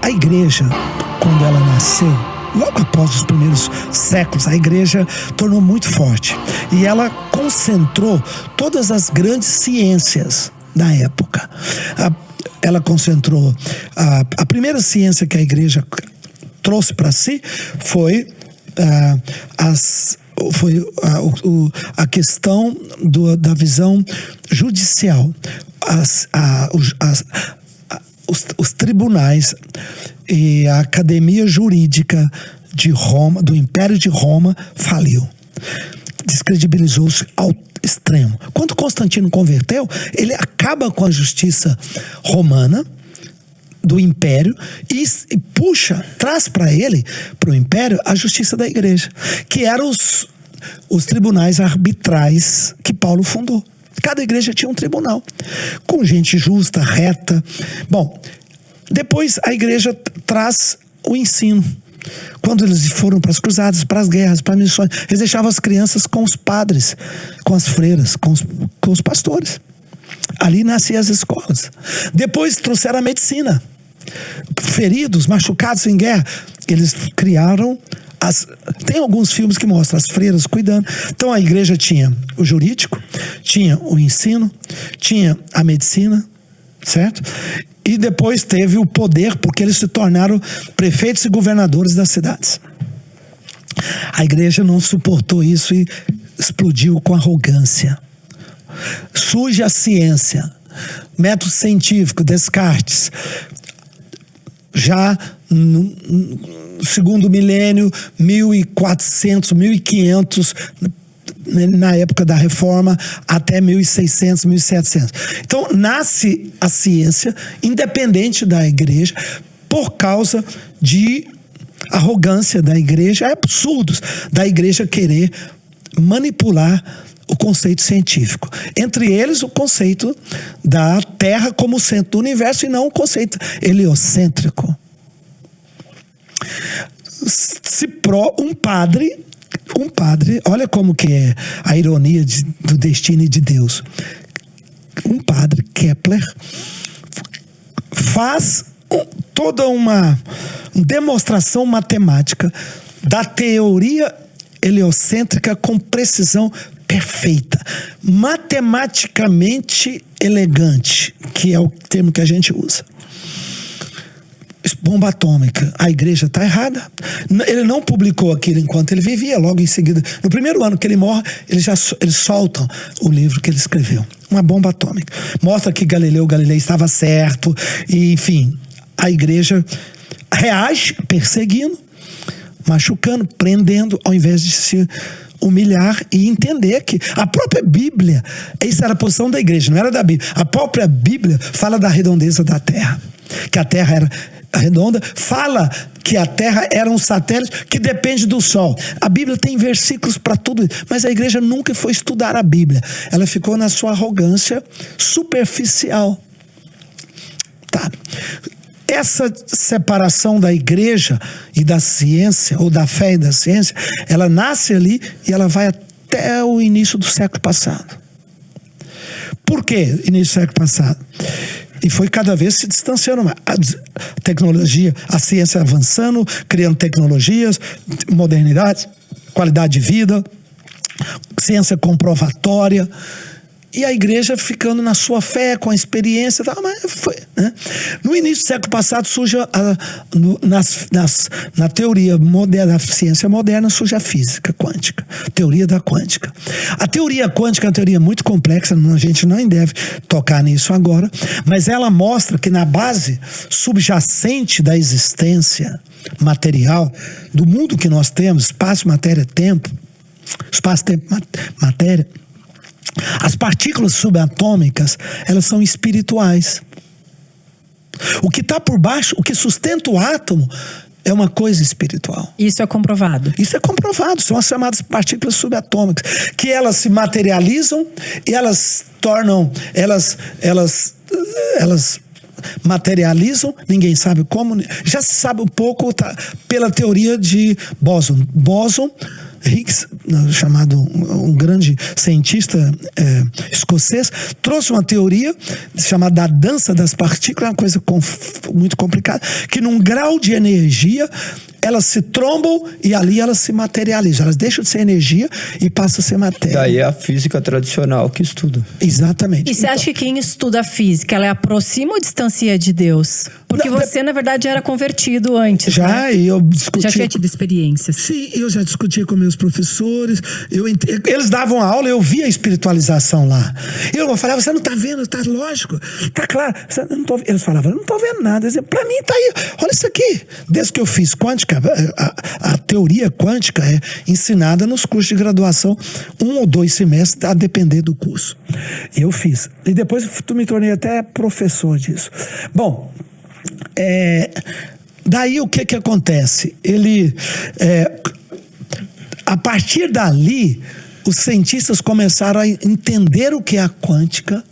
A igreja, quando ela nasceu, logo após os primeiros séculos, a igreja tornou muito forte. E ela concentrou todas as grandes ciências da época. Ela concentrou... A primeira ciência que a igreja trouxe para si foi a questão da visão judicial. Os tribunais e a academia jurídica de Roma, do Império de Roma, faliu. Descredibilizou-se ao extremo. Quando Constantino converteu, ele acaba com a justiça romana do Império e traz para o Império, a justiça da igreja, que eram os tribunais arbitrais que Paulo fundou. Cada igreja tinha um tribunal, com gente justa, reta. Bom, depois a igreja traz o ensino. Quando eles foram para as cruzadas, para as guerras, para as missões, eles deixavam as crianças com os padres, com as freiras, com os pastores. Ali nasciam as escolas. Depois trouxeram a medicina. Feridos, machucados em guerra, eles criaram tem alguns filmes que mostram as freiras cuidando. Então a igreja tinha o jurídico, tinha o ensino, tinha a medicina, certo? E depois teve o poder, porque eles se tornaram prefeitos e governadores das cidades. A igreja não suportou isso e explodiu com arrogância. Surge a ciência, método científico, Descartes. Já no segundo milênio, 1400, 1500, na época da Reforma, até 1600, 1700. Então, nasce a ciência independente da igreja por causa de arrogância da igreja, absurdos da igreja querer manipular o conceito científico. Entre eles, o conceito da Terra como centro do universo e não o conceito heliocêntrico. Um padre, olha como que é a ironia do destino e de Deus. Um padre, Kepler, faz toda uma demonstração matemática da teoria heliocêntrica com precisão perfeita, matematicamente elegante, que é o termo que a gente usa. Bomba atômica, a igreja está errada. Ele não publicou aquilo enquanto ele vivia, logo em seguida, no primeiro ano que ele morre, eles soltam o livro que ele escreveu, uma bomba atômica. Mostra que Galileu Galilei estava certo, e enfim, a igreja reage perseguindo, machucando, prendendo, ao invés de se humilhar e entender que a própria Bíblia, essa era a posição da igreja, não era da Bíblia. A própria Bíblia fala da redondeza da Terra, que a Terra era redonda, fala que a Terra era um satélite que depende do Sol. A Bíblia tem versículos para tudo isso, mas a igreja nunca foi estudar a Bíblia. Ela ficou na sua arrogância superficial. Tá. Essa separação da igreja e da ciência, ou da fé e da ciência, ela nasce ali e ela vai até o início do século passado. Por que início do século passado? E foi cada vez se distanciando mais. A tecnologia, a ciência avançando, criando tecnologias, modernidade, qualidade de vida, ciência comprovatória, e a igreja ficando na sua fé, com a experiência, mas foi, né? No início do século passado surge na teoria moderna, na ciência moderna, surge a física quântica, teoria da quântica. A teoria quântica é uma teoria muito complexa, a gente não deve tocar nisso agora, mas ela mostra que na base subjacente da existência material, do mundo que nós temos, espaço, matéria, tempo, espaço, tempo, matéria, as partículas subatômicas, elas são espirituais. O que está por baixo, o que sustenta o átomo, é uma coisa espiritual. Isso é comprovado? Isso é comprovado. São as chamadas partículas subatômicas, que elas se materializam e elas tornam, elas materializam, ninguém sabe como, já se sabe um pouco pela teoria de Bóson. Bóson Higgs, chamado um grande cientista escocês, trouxe uma teoria chamada da dança das partículas, uma coisa muito complicada, que num grau de energia elas se trombam e ali elas se materializam. Elas deixam de ser energia e passam a ser matéria. Daí é a física tradicional que estuda. Exatamente. E você acha que quem estuda a física, ela aproxima ou distancia de Deus? Porque você, na verdade, era convertido antes, já, né? Eu discuti... Já tinha tido experiências. Sim, eu já discutia com meus professores. Eles davam aula, eu via a espiritualização lá. Eu falava, você não está vendo? Tá lógico. Tá claro. Eles falavam, eu não estou vendo nada. Eles diziam, para mim tá aí. Olha isso aqui. Desde que eu fiz quântica, a teoria quântica é ensinada nos cursos de graduação, 1 ou 2 semestres, a depender do curso. Eu fiz. E depois me tornei até professor disso. Bom, daí o que acontece? A partir dali, os cientistas começaram a entender o que é a quântica.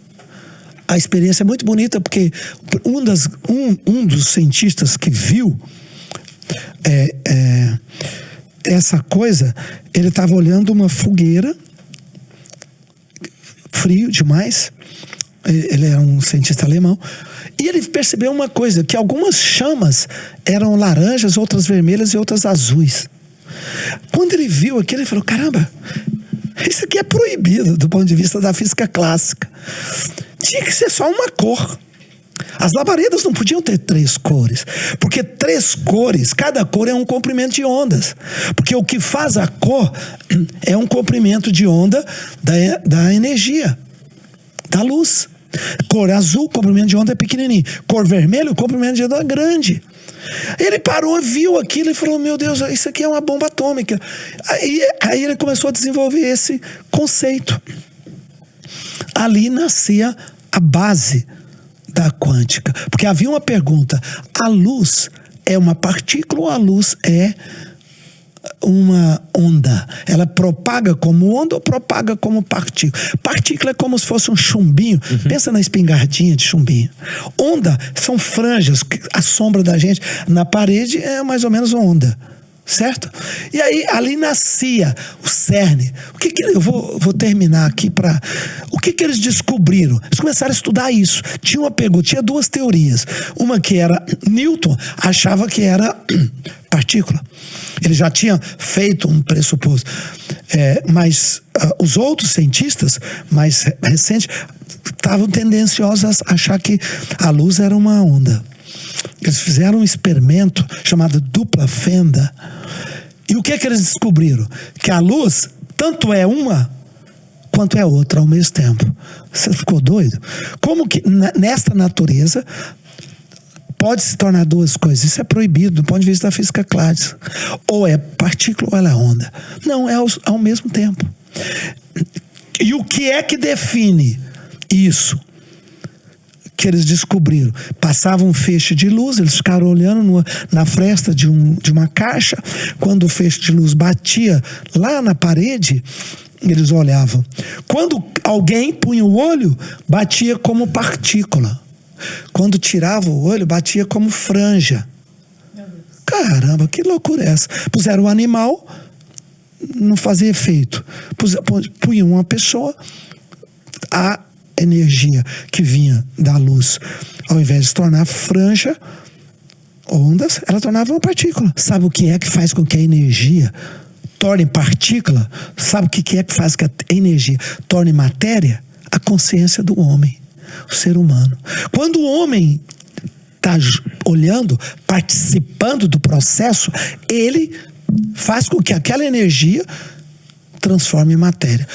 A experiência é muito bonita, porque um dos cientistas que viu essa coisa, ele estava olhando uma fogueira, frio demais, ele era um cientista alemão, e ele percebeu uma coisa, que algumas chamas eram laranjas, outras vermelhas e outras azuis. Quando ele viu aquilo, ele falou, caramba, isso aqui é proibido do ponto de vista da física clássica. Tinha que ser só uma cor. As labaredas não podiam ter 3 cores, porque 3 cores, cada cor é um comprimento de ondas, porque o que faz a cor é um comprimento de onda da energia, da luz. Cor azul, comprimento de onda é pequenininho. Cor vermelho, comprimento de onda é grande. Ele parou, viu aquilo e falou, meu Deus, isso aqui é uma bomba atômica. Aí ele começou a desenvolver esse conceito. Ali nascia a base da quântica. Porque havia uma pergunta, a luz é uma partícula ou a luz é uma onda? Ela propaga como onda ou propaga como partícula? Partícula é como se fosse um chumbinho. Pensa na espingardinha de chumbinho. Onda são franjas, a sombra da gente na parede é mais ou menos uma onda. Certo? E aí ali nascia o cerne. Eu vou terminar aqui para... O que eles descobriram? Eles começaram a estudar isso. Tinha 2 teorias. Uma que era Newton achava que era partícula. Ele já tinha feito um pressuposto. Mas os outros cientistas mais recentes estavam tendenciosos a achar que a luz era uma onda. Eles fizeram um experimento chamado dupla fenda. E o que eles descobriram? Que a luz tanto é uma quanto é outra ao mesmo tempo. Você ficou doido? Como que nesta natureza pode se tornar 2 coisas? Isso é proibido do ponto de vista da física clássica. Ou é partícula ou ela é onda. Não, é ao mesmo tempo. E o que é que define isso? Que eles descobriram, passava um feixe de luz, eles ficaram olhando na fresta de uma caixa, quando o feixe de luz batia lá na parede, eles olhavam. Quando alguém punha o olho, batia como partícula. Quando tirava o olho, batia como franja. Caramba, que loucura é essa? Puseram o animal, não fazia efeito. Punham uma pessoa, a energia que vinha da luz, ao invés de se tornar franja, ondas, ela tornava uma partícula. Sabe o que é que faz com que a energia torne partícula? Sabe o que é que faz que a energia torne matéria? A consciência do homem, o ser humano. Quando o homem está olhando, participando do processo, ele faz com que aquela energia transforme em matéria.